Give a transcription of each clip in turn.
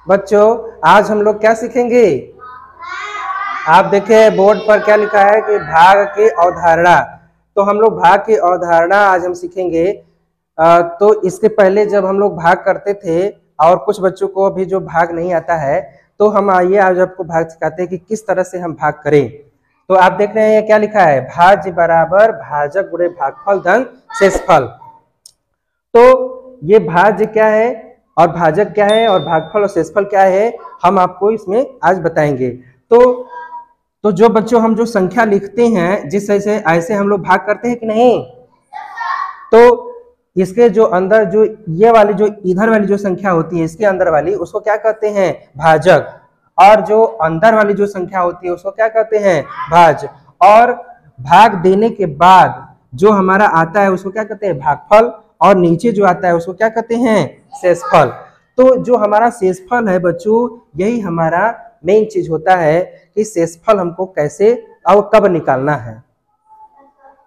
बच्चों आज हम लोग क्या सीखेंगे? आप देखें बोर्ड पर क्या लिखा है कि भाग की अवधारणा। तो हम लोग भाग की अवधारणा आज हम सीखेंगे। तो इसके पहले जब हम लोग भाग करते थे और कुछ बच्चों को अभी जो भाग नहीं आता है, तो हम आइए आज आपको भाग सिखाते हैं कि किस तरह से हम भाग करें। तो आप देख रहे हैं क्या लिखा है, भाज्य बराबर भाजक गुणे भागफल धन शेषफल। तो ये भाज्य क्या है और भाजक क्या है और भागफल और शेषफल क्या है, हम आपको इसमें आज बताएंगे। तो जो बच्चों हम जो संख्या लिखते हैं जिस ऐसे ऐसे हम लोग भाग करते हैं कि नहीं, तो इसके जो अंदर जो ये वाली जो इधर वाली जो संख्या होती है इसके अंदर वाली उसको क्या कहते हैं, भाजक, और जो अंदर वाली जो संख्या होती है उसको क्या कहते हैं, भाज्य। और भाग देने के बाद जो हमारा आता है उसको क्या कहते हैं, भागफल, और नीचे जो आता है उसको क्या कहते हैं, शेषफल। तो जो हमारा शेषफल है बच्चों, यही हमारा मेन चीज होता है कि शेषफल हमको कैसे और कब निकालना है।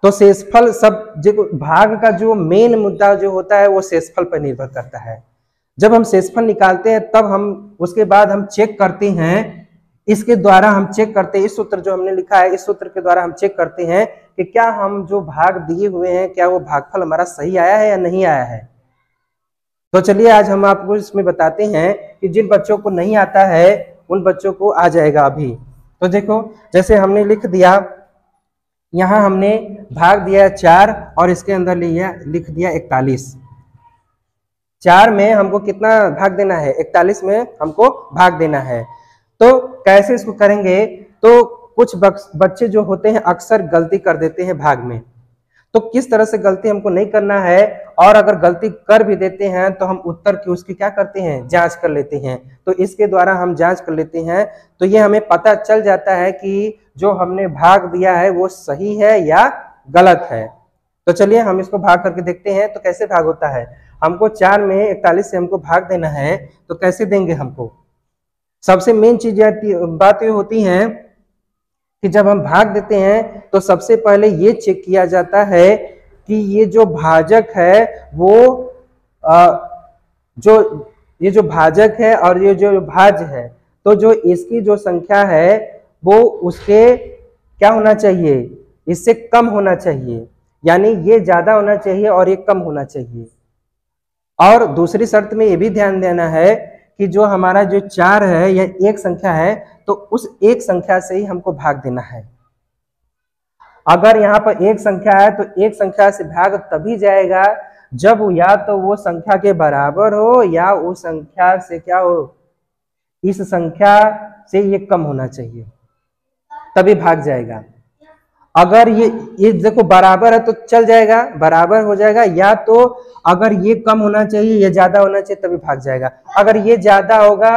तो शेषफल सब जो भाग का जो मेन मुद्दा जो होता है वो शेषफल पर निर्भर करता है। जब हम शेषफल निकालते हैं तब हम उसके बाद हम चेक करते हैं, इसके द्वारा हम चेक करते हैं, इस सूत्र जो हमने लिखा है इस सूत्र के द्वारा हम चेक करते हैं कि क्या हम जो भाग दिए हुए हैं क्या वो भागफल हमारा सही आया है या नहीं आया है। तो चलिए आज हम आपको इसमें बताते हैं कि जिन बच्चों को नहीं आता है उन बच्चों को आ जाएगा अभी। तो देखो जैसे हमने लिख दिया, यहाँ हमने भाग दिया 4 और इसके अंदर लिख दिया 41। 4 में हमको कितना भाग देना है, 41 में हमको भाग देना है। तो कैसे इसको करेंगे, तो कुछ बच्चे जो होते हैं अक्सर गलती कर देते हैं भाग में। तो किस तरह से गलती हमको नहीं करना है, और अगर गलती कर भी देते हैं तो हम उत्तर की उसकी क्या करते हैं, जांच कर लेते हैं। तो इसके द्वारा हम जांच कर लेते हैं तो ये हमें पता चल जाता है कि जो हमने भाग दिया है वो सही है या गलत है। तो चलिए हम इसको भाग करके देखते हैं। तो कैसे भाग होता है, हमको 4 में 41 से हमको भाग देना है, तो कैसे देंगे हमको। सबसे मेन चीज बात ये होती है कि जब हम भाग देते हैं तो सबसे पहले ये चेक किया जाता है कि ये जो भाजक है वो ये जो भाजक है और ये जो भाज्य है, तो जो इसकी जो संख्या है वो उसके क्या होना चाहिए, इससे कम होना चाहिए। यानी ये ज्यादा होना चाहिए और ये कम होना चाहिए। और दूसरी शर्त में ये भी ध्यान देना है कि जो हमारा जो 4 है यह एक संख्या है, तो उस एक संख्या से ही हमको भाग देना है। अगर यहाँ पर एक संख्या है तो एक संख्या से भाग तभी जाएगा जब या तो वो संख्या के बराबर हो या उस संख्या से क्या हो, इस संख्या से ये कम होना चाहिए, तभी भाग जाएगा। अगर ये देखो बराबर है तो चल जाएगा, बराबर हो जाएगा, या तो अगर ये कम होना चाहिए या ज्यादा होना चाहिए तभी भाग जाएगा। अगर ये ज्यादा होगा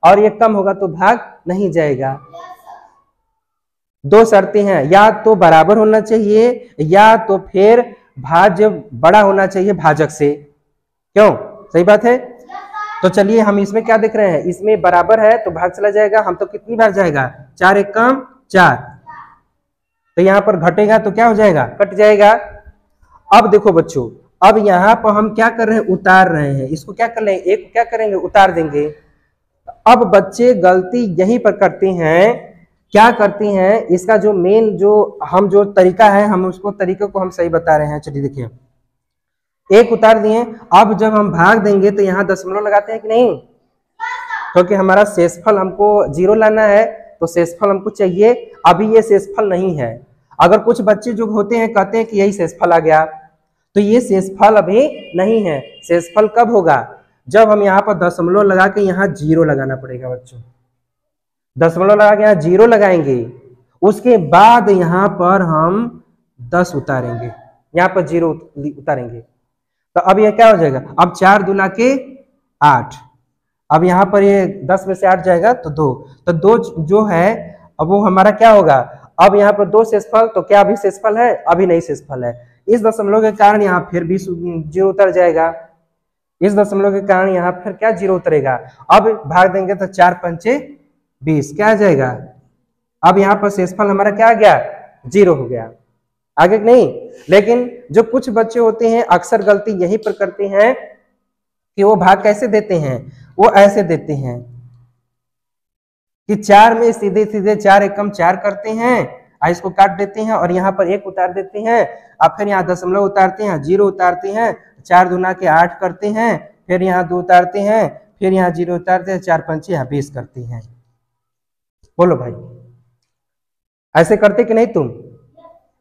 और ये कम होगा तो भाग नहीं जाएगा। 2 शर्तें हैं, या तो बराबर होना चाहिए या तो फिर भाज्य बड़ा होना चाहिए भाजक से। क्यों, सही बात है। तो चलिए हम इसमें क्या देख रहे हैं, इसमें बराबर है तो भाग चला जाएगा। हम तो कितनी बार जाएगा, 4 एक कम 4, तो यहाँ पर घटेगा तो क्या हो जाएगा, कट जाएगा। अब देखो बच्चों, अब यहाँ पर हम क्या कर रहे हैं, उतार रहे हैं। इसको क्या कर रहे हैं, एक क्या करेंगे, उतार देंगे। अब बच्चे गलती यहीं पर करते हैं, क्या करते हैं, इसका जो मेन जो तरीका है हम उसको तरीके को हम सही बता रहे हैं। चलिए देखिए, एक उतार दिए, अब जब हम भाग देंगे तो यहाँ दशमलव लगाते हैं कि नहीं, क्योंकि हमारा शेषफल हमको 0 लाना है, तो शेषफल हमको चाहिए। अभी ये शेषफल नहीं है। अगर कुछ बच्चे जो होते हैं कहते हैं कि यही शेषफल आ गया, तो ये शेषफल अभी नहीं है। शेषफल कब होगा, जब हम यहाँ पर दशमलव लगा के यहाँ 0 लगाना पड़ेगा बच्चों। दशमलव लगा के यहाँ 0 लगाएंगे, उसके बाद यहाँ पर हम 10 उतारेंगे, यहाँ पर 0 उतारेंगे। तो अब ये क्या हो जाएगा, अब 4 दूना के 8, अब यहाँ पर ये 10 में से 8 जाएगा तो 2, तो 2 जो है अब वो हमारा क्या होगा। अब यहाँ पर 2 शेषफल, तो क्या अभी शेषफल है, अभी नहीं शेषफल है। इस दशमलव के कारण यहाँ फिर भी 0 उतर जाएगा। इस दशमलव के कारण यहाँ फिर क्या 0 उतरेगा। अब भाग देंगे तो 4 पंचे 20, क्या आ जाएगा। अब यहाँ पर शेषफल हमारा क्या आ गया, 0 हो गया। आगे नहीं, लेकिन जो कुछ बच्चे होते हैं अक्सर गलती यहीं पर करते हैं कि वो भाग कैसे देते हैं, वो ऐसे देते हैं कि 4 में सीधे सीधे 4 एकम 4 करते हैं, इसको काट देते हैं और यहाँ पर 1 उतार देते हैं, अब फिर यहाँ दशमलव उतारते हैं, 0 उतारते हैं, 4 दूना के 8 करते हैं, फिर यहाँ 2 उतारते हैं, फिर यहाँ 0 उतारते हैं, 4 पंचे यहाँ 20 करते हैं। बोलो भाई, ऐसे करते कि नहीं तुम?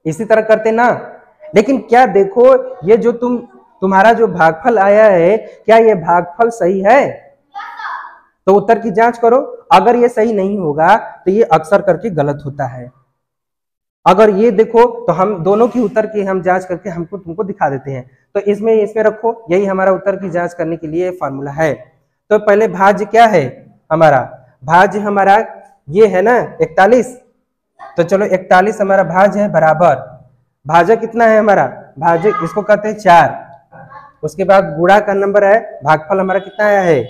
इसी तरह करते ना। लेकिन क्या देखो, ये जो तुम्हारा जो भागफल आया है, क्या ये भागफल सही है? तो उत्तर की जांच करो। अगर ये सही नहीं होगा तो ये अक्सर करके गलत होता है। अगर ये देखो तो हम दोनों की उत्तर की हम जांच करके हमको तुमको दिखा देते हैं। तो इसमें रखो, यही हमारा उत्तर की जांच करने के लिए फॉर्मूला है। तो पहले भाज्य क्या है हमारा? भाज्य हमारा ये है ना 41। तो चलो 41 हमारा भाज्य है बराबर, भाजक कितना है हमारा? भाजक इसको कहते हैं 4। उसके बाद गुणा का नंबर है, भागफल हमारा कितना आया है?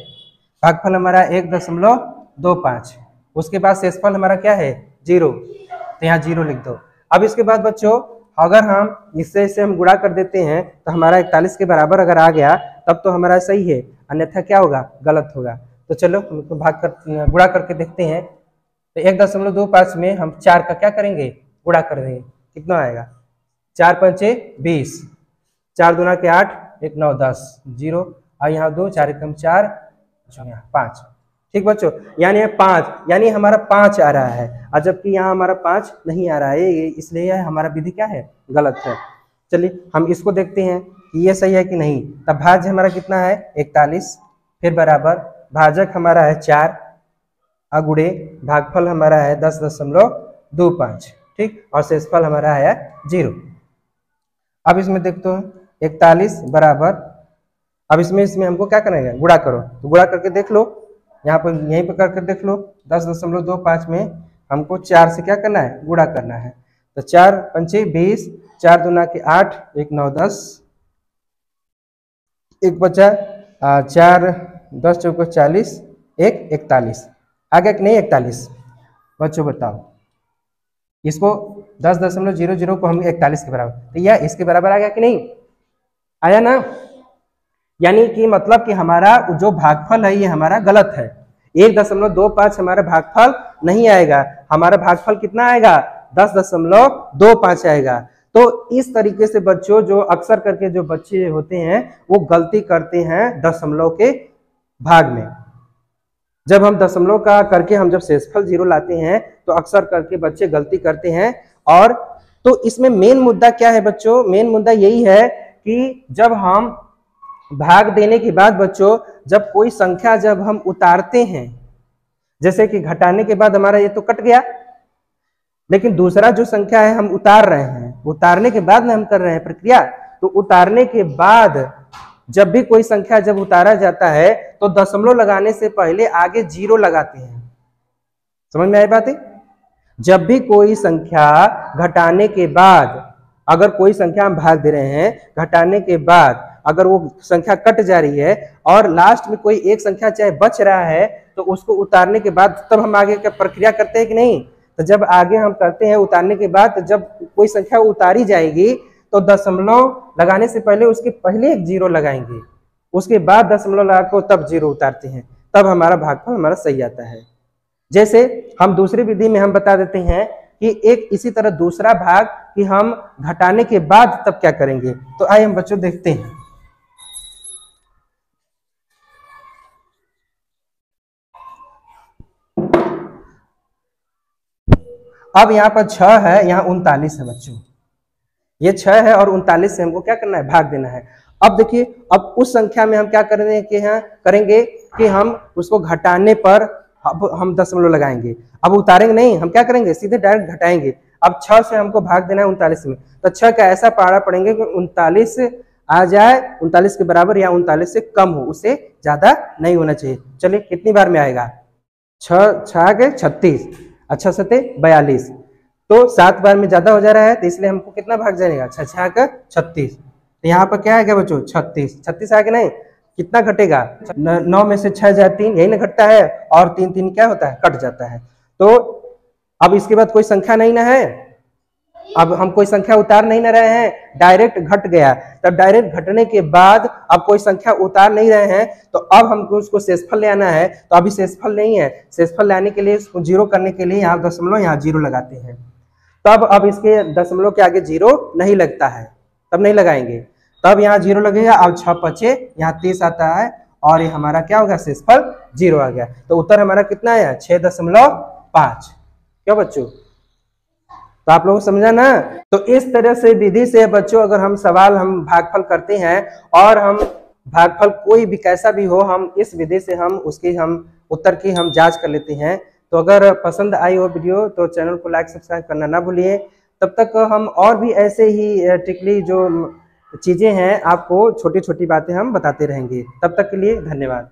भागफल हमारा 1.25। उसके बाद शेषफल हमारा क्या है? 0। तो यहाँ 0 लिख दो। अब इसके बाद बच्चों अगर हम इससे हम गुणा कर देते हैं तो हमारा 41 के बराबर अगर आ गया तब तो हमारा सही है, अन्यथा क्या होगा? गलत होगा। तो चलो हमको गुणा करके देखते हैं। तो 1.25 में हम 4 का क्या करेंगे? गुणा कर देंगे। कितना आएगा? 4 पंचे 20, 4 दूना के 8, 1 9 10, 0 और यहाँ 2, 4 एकम 4, 5। ठीक बच्चों, यानी 5, यानी हमारा 5 आ रहा है, और जबकि यहाँ हमारा 5 नहीं आ रहा है, इसलिए हमारा विधि क्या है? गलत है। चलिए हम इसको देखते हैं कि ये सही है कि नहीं। तब भाज्य हमारा कितना है? 41, फिर बराबर भाजक हमारा है 4 अगुड़े भागफल हमारा है 10.25। ठीक, और शेषफल हमारा है 0। अब इसमें देखते हैं 41 बराबर, अब इसमें हमको क्या करेंगे? गुणा करो। तो गुणा करके देख लो, यहाँ पर यहीं पर करके देख लो। 10.25 में हमको 4 से क्या करना है? गुणा करना है। तो 4 पंचे 20, 4 दूना के 8, 1 9 10, 1 बचा 4 10 चौको 40, 1 41 आ गया कि नहीं? 41 बच्चों बताओ, इसको 10.00 को हम 41 के बराबर, तो यह इसके बराबर आ गया कि नहीं? आया ना? यानी कि मतलब कि हमारा जो भागफल है ये हमारा गलत है। 1.25 हमारा भागफल नहीं आएगा, हमारा भागफल कितना आएगा? 10.25 आएगा। तो इस तरीके से बच्चों जो अक्सर करके जो बच्चे होते हैं वो गलती करते हैं दशमलव के भाग में। जब हम दशमलव का करके हम जब शेषफल 0 लाते हैं तो अक्सर करके बच्चे गलती करते हैं। और तो इसमें मेन मुद्दा क्या है बच्चों? मेन मुद्दा यही है कि जब हम भाग देने के बाद बच्चों जब कोई संख्या जब हम उतारते हैं, जैसे कि घटाने के बाद हमारा ये तो कट गया, लेकिन दूसरा जो संख्या है हम उतार रहे हैं, उतारने के बाद में हम कर रहे हैं प्रक्रिया। तो उतारने के बाद जब भी कोई संख्या जब उतारा जाता है तो दशमलव लगाने से पहले आगे 0 लगाते हैं। समझ में आई बात है? जब भी कोई संख्या घटाने के बाद, अगर कोई संख्या हम भाग दे रहे हैं, घटाने के बाद अगर वो संख्या कट जा रही है और लास्ट में कोई एक संख्या चाहे बच रहा है तो उसको उतारने के बाद तब हम आगे का प्रक्रिया करते हैं कि नहीं? तो जब आगे हम करते हैं उतारने के बाद, तो जब कोई संख्या उतारी जाएगी तो दशमलव लगाने से पहले उसके पहले एक 0 लगाएंगे, उसके बाद दशमलव लगाकर तब 0 उतारते हैं, तब हमारा भागफल हमारा सही आता है। जैसे हम दूसरी विधि में हम बता देते हैं कि एक इसी तरह दूसरा भाग कि हम घटाने के बाद तब क्या करेंगे। तो आइए हम बच्चों देखते हैं। अब यहाँ पर 6 है, यहाँ 39 है बच्चों। ये 6 है और 39 से हमको क्या करना है? भाग देना है। अब देखिए, अब उस संख्या में हम क्या करेंगे कि हम उसको घटाने पर अब हम दशमलव लगाएंगे। अब उतारेंगे नहीं, हम क्या करेंगे? सीधे डायरेक्ट घटाएंगे। अब 6 से हमको भाग देना है 39 में, तो 6 का ऐसा पहाड़ा पड़ेंगे कि 39 आ जाए, 39 के बराबर या 39 से कम हो, उससे ज्यादा नहीं होना चाहिए। चलिए कितनी बार में आएगा? 6 के 36, अच्छा 7 42, तो 7 बार में ज्यादा हो जा रहा है, तो इसलिए हमको कितना भाग जाएगा? 6 का 36। तो यहाँ पर क्या आएगा बच्चों? 36 आएगा नहीं? कितना घटेगा? 9 में से 6 जाए 3, यही ना घटता है, और 3 3 क्या होता है? कट जाता है। तो अब इसके बाद कोई संख्या नहीं ना है, अब हम कोई संख्या उतार नहीं ना रहे हैं, डायरेक्ट घट गया। तब डायरेक्ट घटने के बाद अब कोई संख्या उतार नहीं रहे हैं, तो अब हमको उसको शेषफल ले आना है। तो अभी शेषफल नहीं है, शेषफल लाने के लिए उसको जीरो करने के लिए यहाँ दशमलव, यहाँ जीरो लगाते हैं। तब अब इसके दशमलव के आगे जीरो नहीं लगता है, तब नहीं लगाएंगे, तब यहाँ जीरो लगेगा। अब 6 पचे यहाँ 30 आता है और ये हमारा क्या होगा, शेषफल जीरो आ गया। तो उत्तर हमारा कितना आया, 6.5। क्यों बच्चों, तो आप लोग समझा ना। तो इस तरह से विधि से बच्चों अगर हम सवाल हम भागफल करते हैं और हम भागफल कोई भी कैसा भी हो, हम इस विधि से हम उसकी हम उत्तर की हम जांच कर लेते हैं। तो अगर पसंद आई हो वीडियो तो चैनल को लाइक सब्सक्राइब करना ना भूलिए। तब तक हम और भी ऐसे ही टिकली जो चीजें हैं आपको छोटी छोटी बातें हम बताते रहेंगे। तब तक के लिए धन्यवाद।